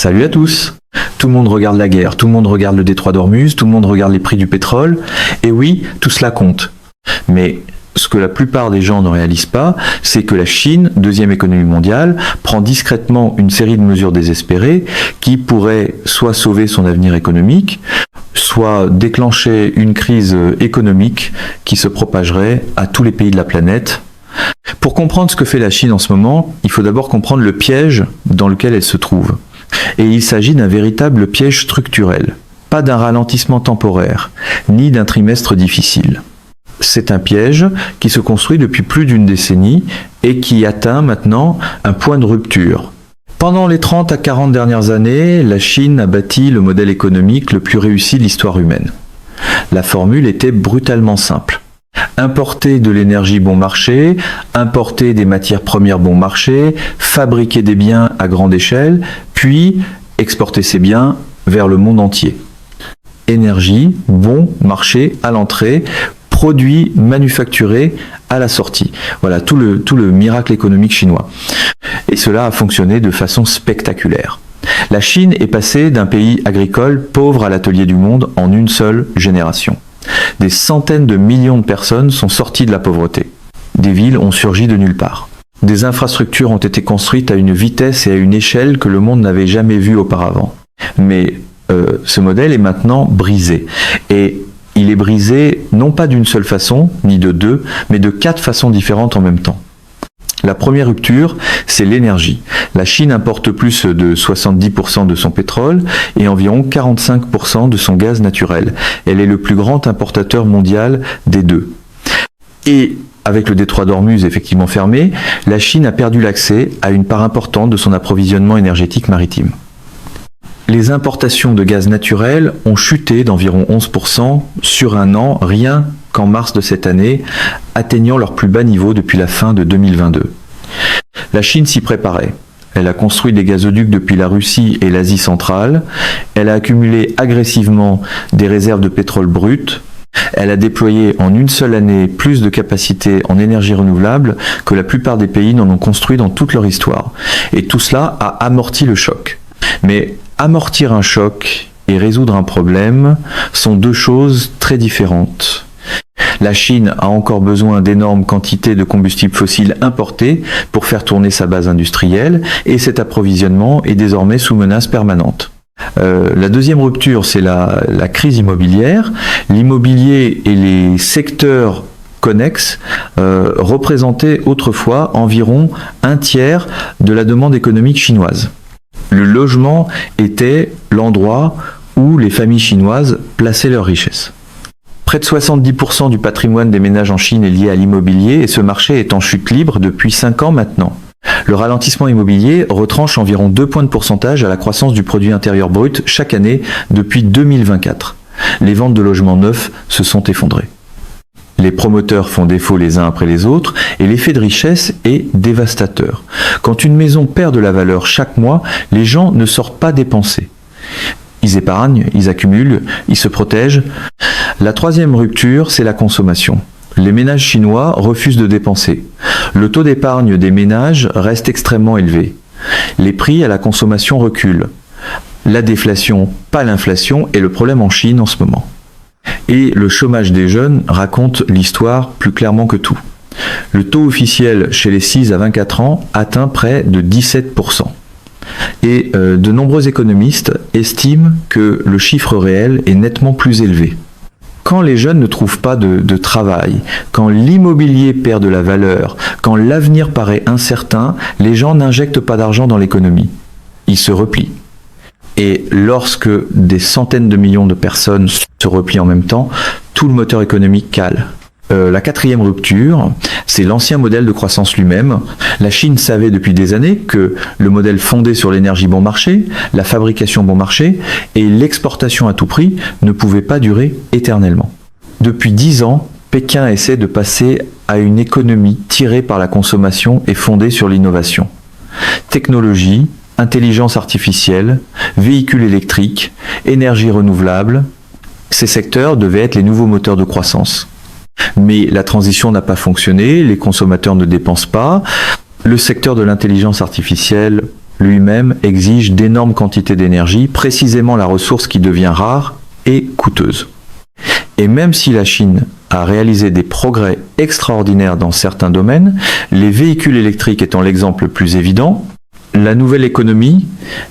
Salut à tous! Tout le monde regarde la guerre, tout le monde regarde le détroit d'Ormuz, tout le monde regarde les prix du pétrole, et oui, tout cela compte. Mais ce que la plupart des gens ne réalisent pas, c'est que la Chine, deuxième économie mondiale, prend discrètement une série de mesures désespérées qui pourraient soit sauver son avenir économique, soit déclencher une crise économique qui se propagerait à tous les pays de la planète. Pour comprendre ce que fait la Chine en ce moment, il faut d'abord comprendre le piège dans lequel elle se trouve. Et il s'agit d'un véritable piège structurel, pas d'un ralentissement temporaire, ni d'un trimestre difficile. C'est un piège qui se construit depuis plus d'une décennie et qui atteint maintenant un point de rupture. Pendant les 30 à 40 dernières années, la Chine a bâti le modèle économique le plus réussi de l'histoire humaine. La formule était brutalement simple. Importer de l'énergie bon marché, importer des matières premières bon marché, fabriquer des biens à grande échelle, puis exporter ces biens vers le monde entier. Énergie, bon marché à l'entrée, produits manufacturés à la sortie. Voilà tout le miracle économique chinois. Et cela a fonctionné de façon spectaculaire. La Chine est passée d'un pays agricole pauvre à l'atelier du monde en une seule génération. Des centaines de millions de personnes sont sorties de la pauvreté. Des villes ont surgi de nulle part. Des infrastructures ont été construites à une vitesse et à une échelle que le monde n'avait jamais vues auparavant. Mais ce modèle est maintenant brisé. Et il est brisé non pas d'une seule façon, ni de deux, mais de 4 façons différentes en même temps. La première rupture, c'est l'énergie. La Chine importe plus de 70% de son pétrole et environ 45% de son gaz naturel. Elle est le plus grand importateur mondial des deux. Et avec le détroit d'Ormuz effectivement fermé, la Chine a perdu l'accès à une part importante de son approvisionnement énergétique maritime. Les importations de gaz naturel ont chuté d'environ 11% sur un an, rien qu'en mars de cette année, atteignant leur plus bas niveau depuis la fin de 2022. La Chine s'y préparait. Elle a construit des gazoducs depuis la Russie et l'Asie centrale. Elle a accumulé agressivement des réserves de pétrole brut. Elle a déployé en une seule année plus de capacités en énergie renouvelable que la plupart des pays n'en ont construit dans toute leur histoire. Et tout cela a amorti le choc. Mais amortir un choc et résoudre un problème sont deux choses très différentes. La Chine a encore besoin d'énormes quantités de combustibles fossiles importés pour faire tourner sa base industrielle et cet approvisionnement est désormais sous menace permanente. La deuxième rupture, c'est la crise immobilière. L'immobilier et les secteurs connexes représentaient autrefois environ un tiers de la demande économique chinoise. Le logement était l'endroit où les familles chinoises plaçaient leurs richesses. Près de 70% du patrimoine des ménages en Chine est lié à l'immobilier et ce marché est en chute libre depuis 5 ans maintenant. Le ralentissement immobilier retranche environ 2 points de pourcentage à la croissance du produit intérieur brut chaque année depuis 2024. Les ventes de logements neufs se sont effondrées. Les promoteurs font défaut les uns après les autres et l'effet de richesse est dévastateur. Quand une maison perd de la valeur chaque mois, les gens ne sortent pas dépenser. Ils épargnent, ils accumulent, ils se protègent. La troisième rupture, c'est la consommation. Les ménages chinois refusent de dépenser. Le taux d'épargne des ménages reste extrêmement élevé. Les prix à la consommation reculent. La déflation, pas l'inflation, est le problème en Chine en ce moment. Et le chômage des jeunes raconte l'histoire plus clairement que tout. Le taux officiel chez les 6 à 24 ans atteint près de 17%. Et de nombreux économistes estiment que le chiffre réel est nettement plus élevé. Quand les jeunes ne trouvent pas de travail, quand l'immobilier perd de la valeur, quand l'avenir paraît incertain, les gens n'injectent pas d'argent dans l'économie. Ils se replient. Et lorsque des centaines de millions de personnes se replient en même temps, tout le moteur économique cale. La quatrième rupture, c'est l'ancien modèle de croissance lui-même. La Chine savait depuis des années que le modèle fondé sur l'énergie bon marché, la fabrication bon marché et l'exportation à tout prix ne pouvait pas durer éternellement. Depuis 10 ans, Pékin essaie de passer à une économie tirée par la consommation et fondée sur l'innovation. Technologie, intelligence artificielle, véhicules électriques, énergie renouvelable, ces secteurs devaient être les nouveaux moteurs de croissance. Mais la transition n'a pas fonctionné, les consommateurs ne dépensent pas, le secteur de l'intelligence artificielle lui-même exige d'énormes quantités d'énergie, précisément la ressource qui devient rare et coûteuse. Et même si la Chine a réalisé des progrès extraordinaires dans certains domaines, les véhicules électriques étant l'exemple le plus évident, la nouvelle économie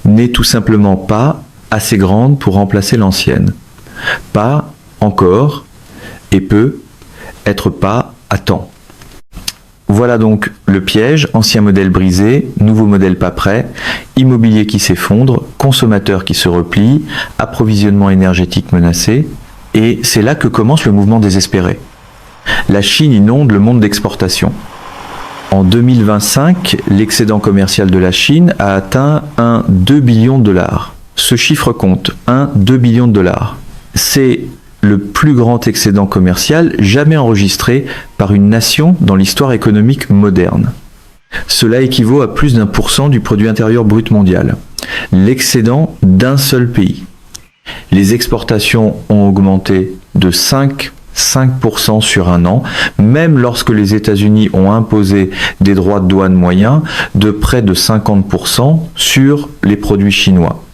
n'est tout simplement pas assez grande pour remplacer l'ancienne. Pas encore, et peut être pas à temps. Voilà donc le piège, ancien modèle brisé, nouveau modèle pas prêt, immobilier qui s'effondre, consommateurs qui se replient, approvisionnement énergétique menacé, et c'est là que commence le mouvement désespéré. La Chine inonde le monde d'exportation. En 2025, l'excédent commercial de la Chine a atteint 2 billions de dollars. Ce chiffre compte, 2 billions de dollars. C'est le plus grand excédent commercial jamais enregistré par une nation dans l'histoire économique moderne. Cela équivaut à plus d'1% du produit intérieur brut mondial. L'excédent d'un seul pays. Les exportations ont augmenté de 5% sur un an, même lorsque les États-Unis ont imposé des droits de douane moyens de près de 50% sur les produits chinois.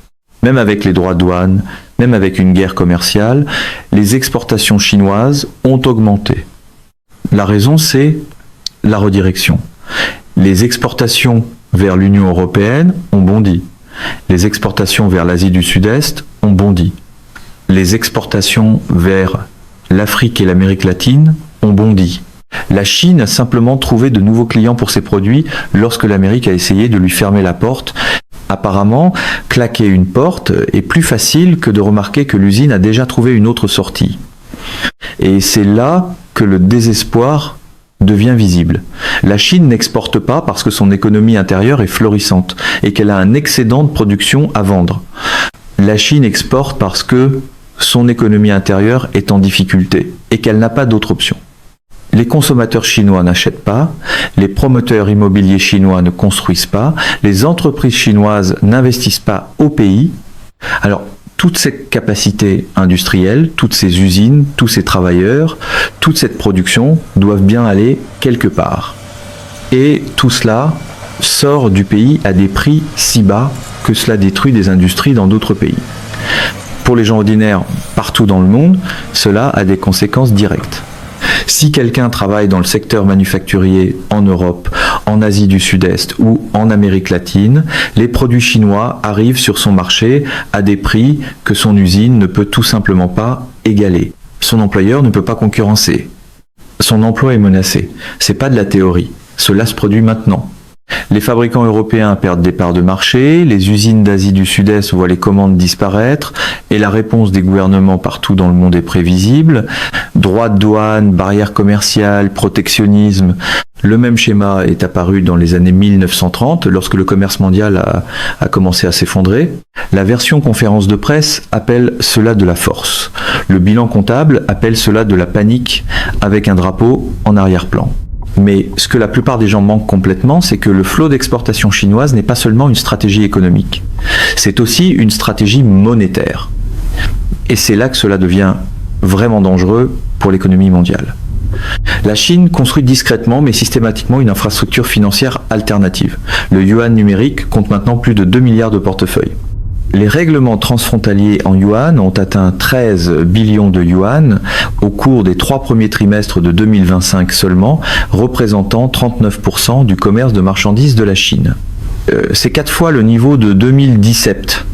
Même avec les droits de douane, même avec une guerre commerciale, les exportations chinoises ont augmenté. La raison, c'est la redirection. Les exportations vers l'Union européenne ont bondi. Les exportations vers l'Asie du Sud-Est ont bondi. Les exportations vers l'Afrique et l'Amérique latine ont bondi. La Chine a simplement trouvé de nouveaux clients pour ses produits lorsque l'Amérique a essayé de lui fermer la porte. Apparemment, claquer une porte est plus facile que de remarquer que l'usine a déjà trouvé une autre sortie. Et c'est là que le désespoir devient visible. La Chine n'exporte pas parce que son économie intérieure est florissante et qu'elle a un excédent de production à vendre. La Chine exporte parce que son économie intérieure est en difficulté et qu'elle n'a pas d'autre option. Les consommateurs chinois n'achètent pas, les promoteurs immobiliers chinois ne construisent pas, les entreprises chinoises n'investissent pas au pays. Alors, toutes ces capacités industrielles, toutes ces usines, tous ces travailleurs, toute cette production doivent bien aller quelque part. Et tout cela sort du pays à des prix si bas que cela détruit des industries dans d'autres pays. Pour les gens ordinaires partout dans le monde, cela a des conséquences directes. Si quelqu'un travaille dans le secteur manufacturier en Europe, en Asie du Sud-Est ou en Amérique latine, les produits chinois arrivent sur son marché à des prix que son usine ne peut tout simplement pas égaler. Son employeur ne peut pas concurrencer. Son emploi est menacé. C'est pas de la théorie. Cela se produit maintenant. Les fabricants européens perdent des parts de marché, les usines d'Asie du Sud-Est voient les commandes disparaître et la réponse des gouvernements partout dans le monde est prévisible. Droits de douane, barrières commerciales, protectionnisme. Le même schéma est apparu dans les années 1930 lorsque le commerce mondial a commencé à s'effondrer. La version conférence de presse appelle cela de la force. Le bilan comptable appelle cela de la panique avec un drapeau en arrière-plan. Mais ce que la plupart des gens manquent complètement, c'est que le flot d'exportation chinoise n'est pas seulement une stratégie économique, c'est aussi une stratégie monétaire. Et c'est là que cela devient vraiment dangereux pour l'économie mondiale. La Chine construit discrètement mais systématiquement une infrastructure financière alternative. Le yuan numérique compte maintenant plus de 2 milliards de portefeuilles. Les règlements transfrontaliers en yuan ont atteint 13 billions de yuan au cours des 3 premiers trimestres de 2025 seulement, représentant 39% du commerce de marchandises de la Chine. C'est 4 fois le niveau de 2017.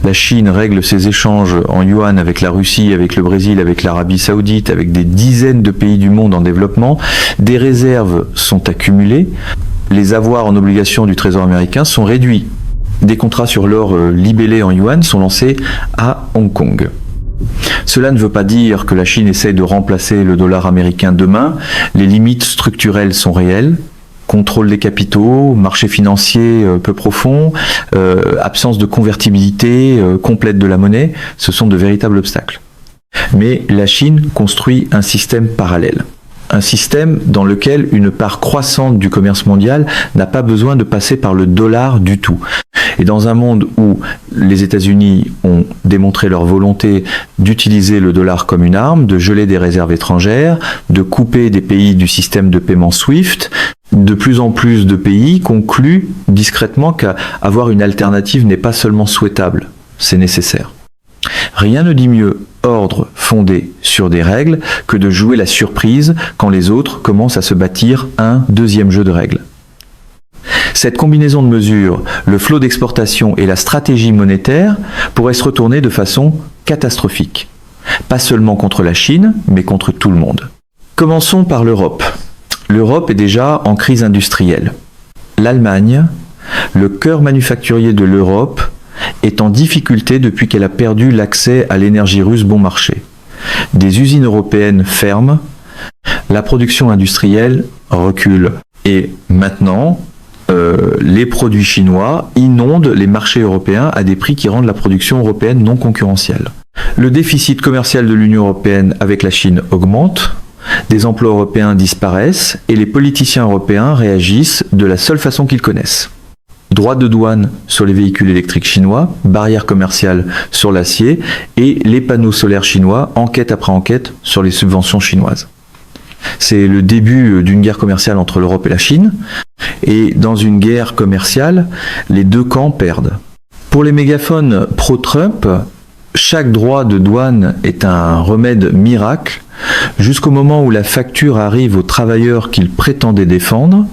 La Chine règle ses échanges en yuan avec la Russie, avec le Brésil, avec l'Arabie Saoudite, avec des dizaines de pays du monde en développement. Des réserves sont accumulées. Les avoirs en obligation du Trésor américain sont réduits. Des contrats sur l'or libellé en yuan sont lancés à Hong Kong. Cela ne veut pas dire que la Chine essaie de remplacer le dollar américain demain. Les limites structurelles sont réelles. Contrôle des capitaux, marché financier peu profond, absence de convertibilité complète de la monnaie, ce sont de véritables obstacles. Mais la Chine construit un système parallèle. Un système dans lequel une part croissante du commerce mondial n'a pas besoin de passer par le dollar du tout. Et dans un monde où les États-Unis ont démontré leur volonté d'utiliser le dollar comme une arme, de geler des réserves étrangères, de couper des pays du système de paiement SWIFT, de plus en plus de pays concluent discrètement qu'avoir une alternative n'est pas seulement souhaitable, c'est nécessaire. Rien ne dit mieux ordre fondé sur des règles que de jouer la surprise quand les autres commencent à se bâtir un deuxième jeu de règles. Cette combinaison de mesures, le flot d'exportation et la stratégie monétaire pourraient se retourner de façon catastrophique. Pas seulement contre la Chine, mais contre tout le monde. Commençons par l'Europe. L'Europe est déjà en crise industrielle. L'Allemagne, le cœur manufacturier de l'Europe, est en difficulté depuis qu'elle a perdu l'accès à l'énergie russe bon marché. Des usines européennes ferment, la production industrielle recule. Et maintenant, les produits chinois inondent les marchés européens à des prix qui rendent la production européenne non concurrentielle. Le déficit commercial de l'Union européenne avec la Chine augmente, des emplois européens disparaissent et les politiciens européens réagissent de la seule façon qu'ils connaissent. Droits de douane sur les véhicules électriques chinois, barrières commerciales sur l'acier et les panneaux solaires chinois, enquête après enquête sur les subventions chinoises. C'est le début d'une guerre commerciale entre l'Europe et la Chine. Et dans une guerre commerciale, les deux camps perdent. Pour les mégaphones pro-Trump, chaque droit de douane est un remède miracle jusqu'au moment où la facture arrive aux travailleurs qu'ils prétendaient défendre.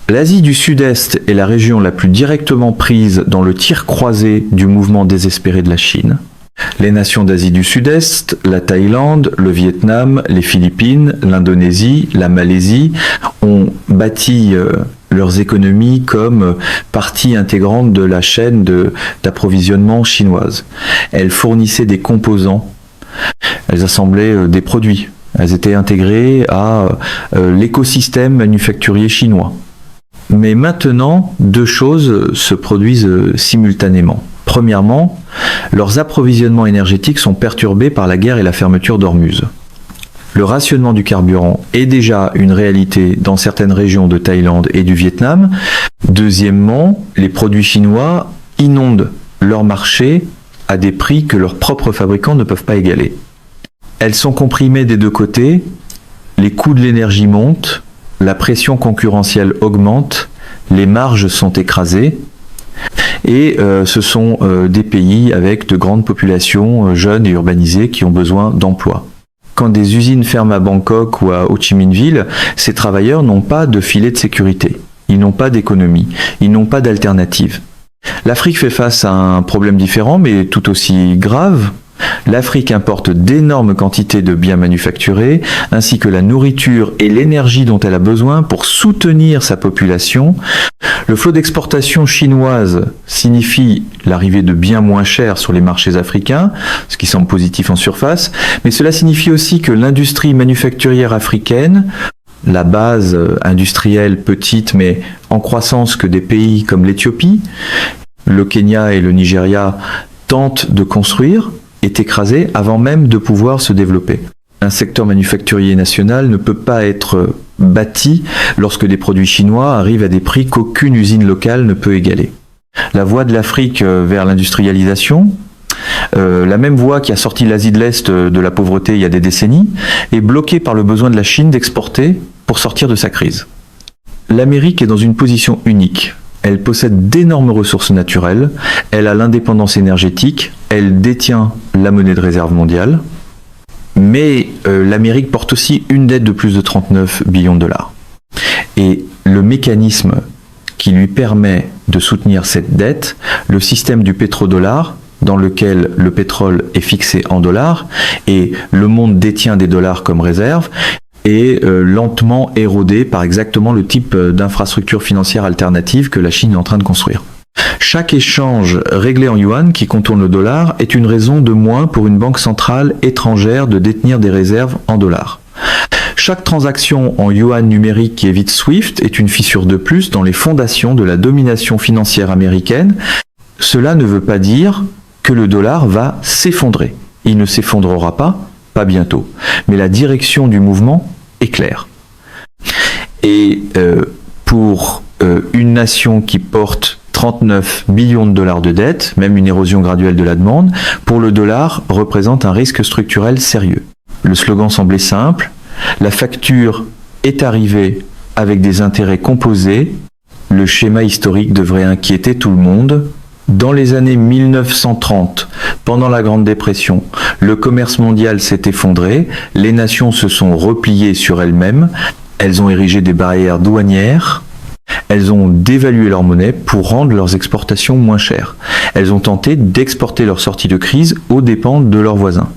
L'Asie du Sud-Est est la région la plus directement prise dans le tir croisé du mouvement désespéré de la Chine. Les nations d'Asie du Sud-Est, la Thaïlande, le Vietnam, les Philippines, l'Indonésie, la Malaisie ont bâti leurs économies comme partie intégrante de la chaîne d'approvisionnement chinoise. Elles fournissaient des composants, elles assemblaient des produits, elles étaient intégrées à l'écosystème manufacturier chinois. Mais maintenant, deux choses se produisent simultanément. Premièrement, leurs approvisionnements énergétiques sont perturbés par la guerre et la fermeture d'Ormuz. Le rationnement du carburant est déjà une réalité dans certaines régions de Thaïlande et du Vietnam. Deuxièmement, les produits chinois inondent leur marché à des prix que leurs propres fabricants ne peuvent pas égaler. Elles sont comprimées des deux côtés, les coûts de l'énergie montent, la pression concurrentielle augmente, les marges sont écrasées, et ce sont des pays avec de grandes populations jeunes et urbanisées qui ont besoin d'emploi. Quand des usines ferment à Bangkok ou à Ho Chi Minh Ville, ces travailleurs n'ont pas de filet de sécurité, ils n'ont pas d'économie, ils n'ont pas d'alternative. L'Afrique fait face à un problème différent mais tout aussi grave. L'Afrique importe d'énormes quantités de biens manufacturés, ainsi que la nourriture et l'énergie dont elle a besoin pour soutenir sa population. Le flot d'exportation chinoise signifie l'arrivée de biens moins chers sur les marchés africains, ce qui semble positif en surface, mais cela signifie aussi que l'industrie manufacturière africaine, la base industrielle petite mais en croissance que des pays comme l'Éthiopie, le Kenya et le Nigeria tentent de construire, est écrasé avant même de pouvoir se développer. Un secteur manufacturier national ne peut pas être bâti lorsque des produits chinois arrivent à des prix qu'aucune usine locale ne peut égaler. La voie de l'Afrique vers l'industrialisation, la même voie qui a sorti l'Asie de l'Est de la pauvreté il y a des décennies, est bloquée par le besoin de la Chine d'exporter pour sortir de sa crise. L'Amérique est dans une position unique. Elle possède d'énormes ressources naturelles, elle a l'indépendance énergétique, elle détient la monnaie de réserve mondiale, mais l'Amérique porte aussi une dette de plus de 39 billions de dollars. Et le mécanisme qui lui permet de soutenir cette dette, le système du pétrodollar, dans lequel le pétrole est fixé en dollars, et le monde détient des dollars comme réserve, est lentement érodé par exactement le type d'infrastructure financière alternative que la Chine est en train de construire. Chaque échange réglé en yuan qui contourne le dollar est une raison de moins pour une banque centrale étrangère de détenir des réserves en dollars. Chaque transaction en yuan numérique qui évite SWIFT est une fissure de plus dans les fondations de la domination financière américaine. Cela ne veut pas dire que le dollar va s'effondrer. Il ne s'effondrera pas bientôt. Mais la direction du mouvement est claire. Et pour une nation qui porte 39 billions de dollars de dette, même une érosion graduelle de la demande, pour le dollar représente un risque structurel sérieux. Le slogan semblait simple, la facture est arrivée avec des intérêts composés. Le schéma historique devrait inquiéter tout le monde. Dans les années 1930, pendant la Grande Dépression, le commerce mondial s'est effondré, les nations se sont repliées sur elles-mêmes, elles ont érigé des barrières douanières, elles ont dévalué leur monnaie pour rendre leurs exportations moins chères. Elles ont tenté d'exporter leur sortie de crise aux dépens de leurs voisins.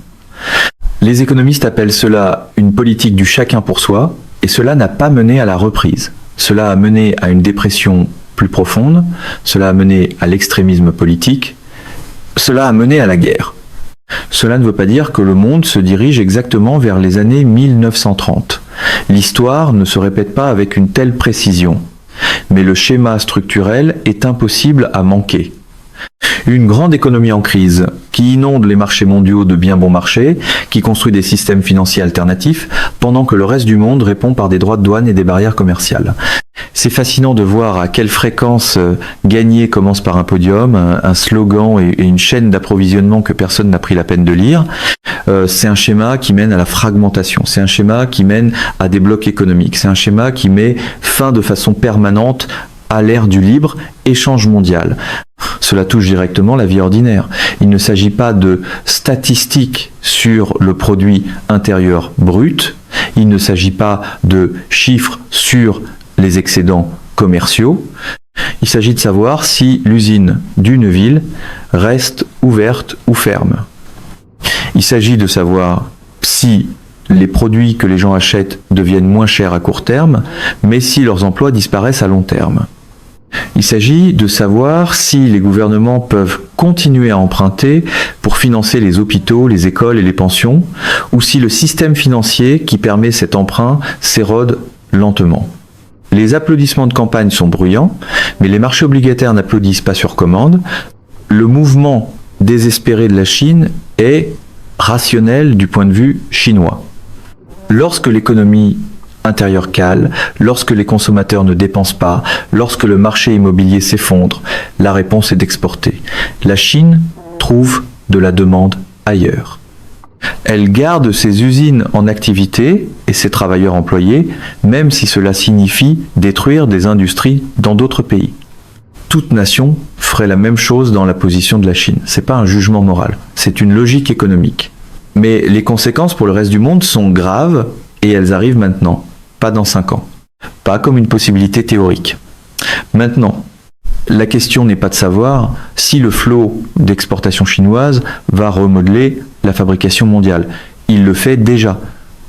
Les économistes appellent cela une politique du chacun pour soi, et cela n'a pas mené à la reprise. Cela a mené à une dépression plus profonde, cela a mené à l'extrémisme politique, cela a mené à la guerre. Cela ne veut pas dire que le monde se dirige exactement vers les années 1930. L'histoire ne se répète pas avec une telle précision. Mais le schéma structurel est impossible à manquer. Une grande économie en crise, qui inonde les marchés mondiaux de bien bon marché, qui construit des systèmes financiers alternatifs, pendant que le reste du monde répond par des droits de douane et des barrières commerciales. C'est fascinant de voir à quelle fréquence gagner commence par un podium, un slogan et une chaîne d'approvisionnement que personne n'a pris la peine de lire. C'est un schéma qui mène à la fragmentation, c'est un schéma qui mène à des blocs économiques, c'est un schéma qui met fin de façon permanente à l'ère du libre échange mondial. Cela touche directement la vie ordinaire. Il ne s'agit pas de statistiques sur le produit intérieur brut, il ne s'agit pas de chiffres sur les excédents commerciaux, il s'agit de savoir si l'usine d'une ville reste ouverte ou ferme. Il s'agit de savoir si les produits que les gens achètent deviennent moins chers à court terme, mais si leurs emplois disparaissent à long terme. Il s'agit de savoir si les gouvernements peuvent continuer à emprunter pour financer les hôpitaux, les écoles et les pensions, ou si le système financier qui permet cet emprunt s'érode lentement. Les applaudissements de campagne sont bruyants, mais les marchés obligataires n'applaudissent pas sur commande. Le mouvement désespéré de la Chine est rationnel du point de vue chinois. Lorsque l'économie intérieure cale, lorsque les consommateurs ne dépensent pas, lorsque le marché immobilier s'effondre, la réponse est d'exporter. La Chine trouve de la demande ailleurs. Elle garde ses usines en activité et ses travailleurs employés, même si cela signifie détruire des industries dans d'autres pays. Toute nation ferait la même chose dans la position de la Chine. Ce n'est pas un jugement moral, c'est une logique économique. Mais les conséquences pour le reste du monde sont graves et elles arrivent maintenant, pas dans 5 ans. Pas comme une possibilité théorique. Maintenant, la question n'est pas de savoir si le flot d'exportation chinoise va remodeler la fabrication mondiale. Il le fait déjà.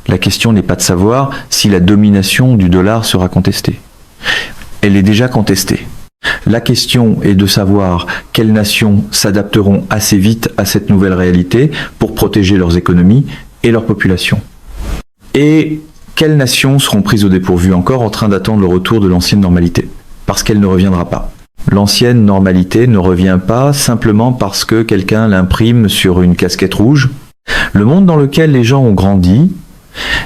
La question n'est pas de savoir si la domination du dollar sera contestée. Elle est déjà contestée. La question est de savoir quelles nations s'adapteront assez vite à cette nouvelle réalité pour protéger leurs économies et leur population. Et quelles nations seront prises au dépourvu encore en train d'attendre le retour de l'ancienne normalité? Parce qu'elle ne reviendra pas. L'ancienne normalité ne revient pas simplement parce que quelqu'un l'imprime sur une casquette rouge. Le monde dans lequel les gens ont grandi,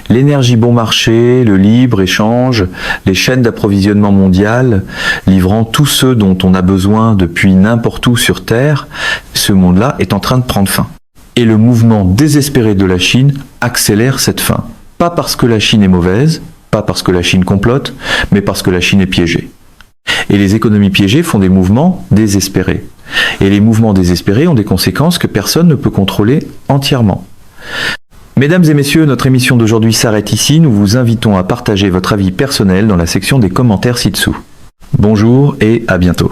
l'énergie bon marché, le libre-échange, les chaînes d'approvisionnement mondiales, livrant tous ceux dont on a besoin depuis n'importe où sur Terre, ce monde-là est en train de prendre fin. Et le mouvement désespéré de la Chine accélère cette fin. Pas parce que la Chine est mauvaise, pas parce que la Chine complote, mais parce que la Chine est piégée. Et les économies piégées font des mouvements désespérés. Et les mouvements désespérés ont des conséquences que personne ne peut contrôler entièrement. Mesdames et messieurs, notre émission d'aujourd'hui s'arrête ici. Nous vous invitons à partager votre avis personnel dans la section des commentaires ci-dessous. Bonjour et à bientôt.